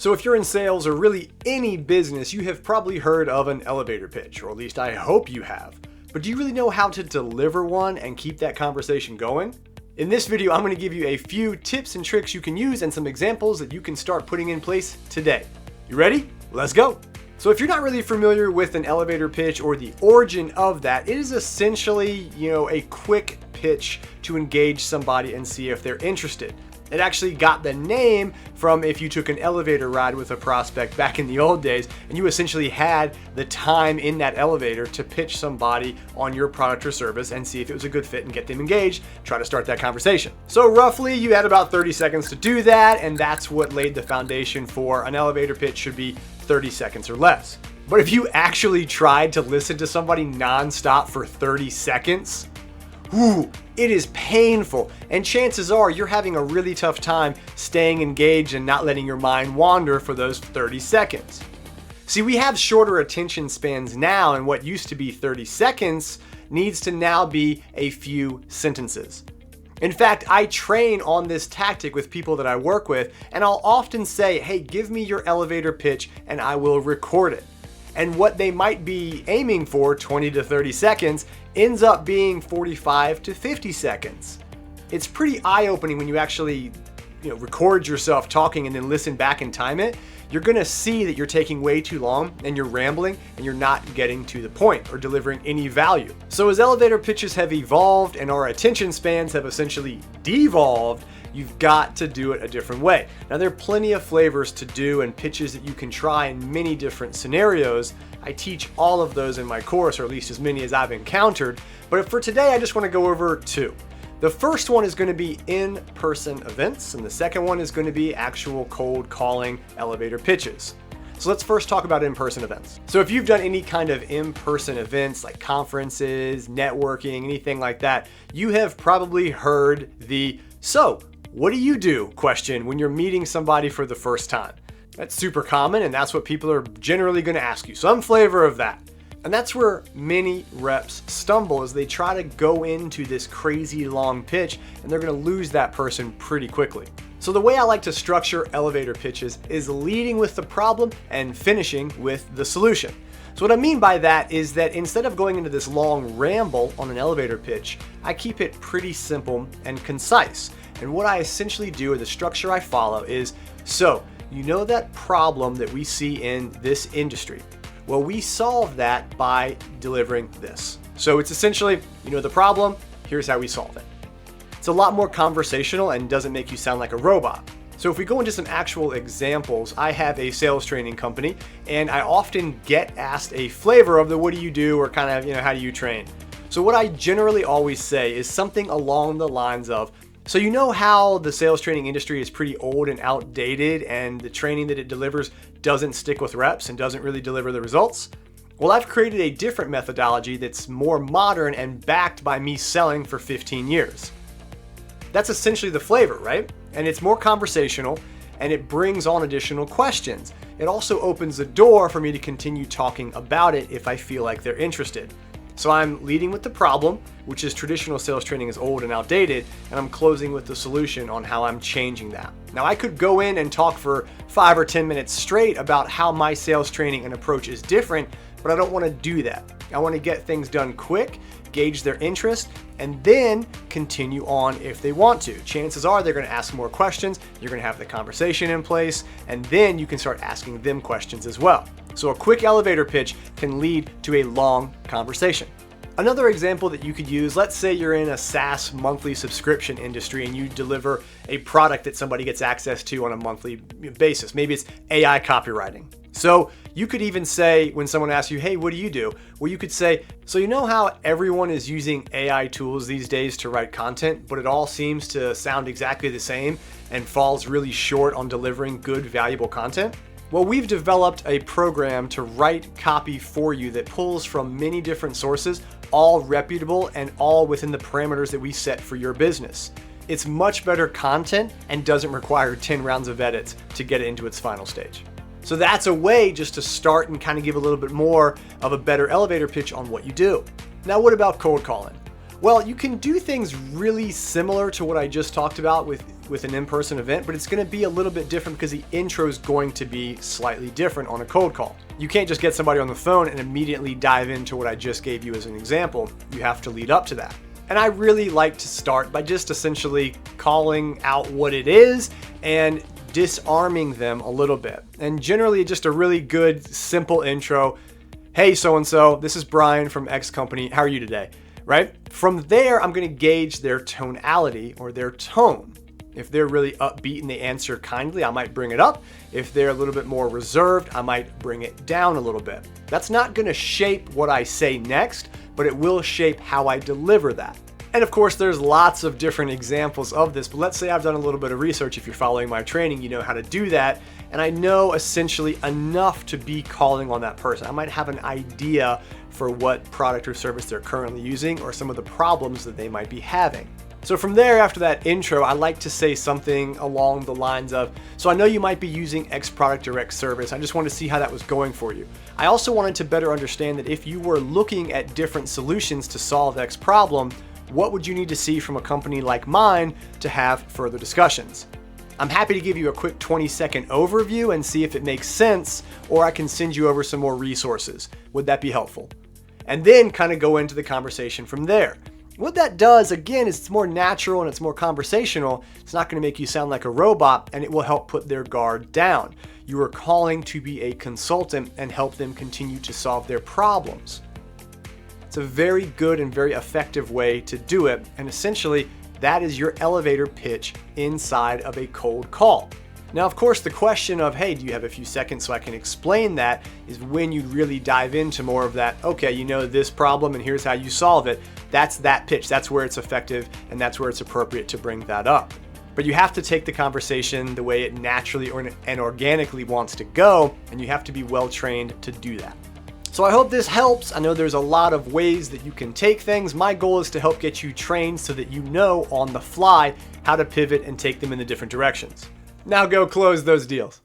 So if you're in sales or really any business, you have probably heard of an elevator pitch, or at least I hope you have. But do you really know how to deliver one and keep that conversation going? In this video, I'm going to give you a few tips and tricks you can use and some examples that you can start putting in place today. You ready? Let's go. So if you're not really familiar with an elevator pitch or the origin of that, it is essentially, a quick pitch to engage somebody and see if they're interested. It actually got the name from if you took an elevator ride with a prospect back in the old days and you essentially had the time in that elevator to pitch somebody on your product or service and see if it was a good fit and get them engaged, try to start that conversation. So roughly you had about 30 seconds to do that, and that's what laid the foundation for an elevator pitch should be 30 seconds or less. But if you actually tried to listen to somebody nonstop for 30 seconds, it is painful, and chances are you're having a really tough time staying engaged and not letting your mind wander for those 30 seconds. See, we have shorter attention spans now, and what used to be 30 seconds needs to now be a few sentences. In fact, I train on this tactic with people that I work with, and I'll often say, hey, give me your elevator pitch and I will record it. And what they might be aiming for, 20 to 30 seconds, ends up being 45 to 50 seconds. It's pretty eye-opening when you actually record yourself talking and then listen back and time it. You're gonna see that you're taking way too long and you're rambling and you're not getting to the point or delivering any value. So as elevator pitches have evolved and our attention spans have essentially devolved, you've got to do it a different way. Now, there are plenty of flavors to do and pitches that you can try in many different scenarios. I teach all of those in my course, or at least as many as I've encountered. But for today, I just want to go over two. The first one is going to be in-person events, and the second one is going to be actual cold calling elevator pitches. So let's first talk about in-person events. So if you've done any kind of in-person events like conferences, networking, anything like that, you have probably heard the "so, what do you do?" question when you're meeting somebody for the first time. That's super common, and that's what people are generally going to ask you. Some flavor of that. And that's where many reps stumble, as they try to go into this crazy long pitch, and they're going to lose that person pretty quickly. So the way I like to structure elevator pitches is leading with the problem and finishing with the solution. So what I mean by that is that instead of going into this long ramble on an elevator pitch, I keep it pretty simple and concise. And what I essentially do, or the structure I follow, is, so you know that problem that we see in this industry? Well, we solve that by delivering this. So it's essentially, the problem, here's how we solve it. It's a lot more conversational and doesn't make you sound like a robot. So if we go into some actual examples, I have a sales training company, and I often get asked a flavor of the what do you do, or kind of, how do you train? So what I generally always say is something along the lines of, so you know how the sales training industry is pretty old and outdated, and the training that it delivers doesn't stick with reps and doesn't really deliver the results? Well, I've created a different methodology that's more modern and backed by me selling for 15 years. That's essentially the flavor, right? And it's more conversational, and it brings on additional questions. It also opens the door for me to continue talking about it if I feel like they're interested. So I'm leading with the problem, which is traditional sales training is old and outdated, and I'm closing with the solution on how I'm changing that. Now, I could go in and talk for 5 or 10 minutes straight about how my sales training and approach is different, but I don't want to do that. I want to get things done quick, gauge their interest, and then continue on if they want to. Chances are they're going to ask more questions, you're going to have the conversation in place, and then you can start asking them questions as well. So a quick elevator pitch can lead to a long conversation. Another example that you could use, let's say you're in a SaaS monthly subscription industry and you deliver a product that somebody gets access to on a monthly basis. Maybe it's AI copywriting. So you could even say, when someone asks you, hey, what do you do? Well, you could say, so you know how everyone is using AI tools these days to write content, but it all seems to sound exactly the same and falls really short on delivering good, valuable content? Well, we've developed a program to write copy for you that pulls from many different sources, all reputable and all within the parameters that we set for your business. It's much better content and doesn't require 10 rounds of edits to get it into its final stage. So that's a way just to start and kind of give a little bit more of a better elevator pitch on what you do. Now, what about cold calling? Well, you can do things really similar to what I just talked about with an in-person event, but it's going to be a little bit different because the intro is going to be slightly different on a cold call. You can't just get somebody on the phone and immediately dive into what I just gave you as an example. You have to lead up to that. And I really like to start by just essentially calling out what it is and disarming them a little bit. And generally just a really good, simple intro. Hey, so-and-so, this is Brian from X company. How are you today? Right? From there, I'm going to gauge their tonality or their tone. If they're really upbeat and they answer kindly, I might bring it up. If they're a little bit more reserved, I might bring it down a little bit. That's not going to shape what I say next, but it will shape how I deliver that. And of course, there's lots of different examples of this, but let's say I've done a little bit of research. If you're following my training, you know how to do that. And I know essentially enough to be calling on that person. I might have an idea for what product or service they're currently using or some of the problems that they might be having. So from there, after that intro, I like to say something along the lines of, so I know you might be using X product or X service. I just wanted to see how that was going for you. I also wanted to better understand that if you were looking at different solutions to solve X problem, what would you need to see from a company like mine to have further discussions? I'm happy to give you a quick 20-second overview and see if it makes sense, or I can send you over some more resources. Would that be helpful? And then kind of go into the conversation from there. What that does, again, is it's more natural and it's more conversational. It's not going to make you sound like a robot, and it will help put their guard down. You are calling to be a consultant and help them continue to solve their problems. It's a very good and very effective way to do it, and essentially that is your elevator pitch inside of a cold call. Now, of course, the question of, hey, do you have a few seconds so I can explain that, is when you really dive into more of that, okay, you know this problem and here's how you solve it. That's that pitch. That's where it's effective and that's where it's appropriate to bring that up. But you have to take the conversation the way it naturally and organically wants to go, and you have to be well trained to do that. So I hope this helps. I know there's a lot of ways that you can take things. My goal is to help get you trained so that you know on the fly how to pivot and take them in the different directions. Now go close those deals.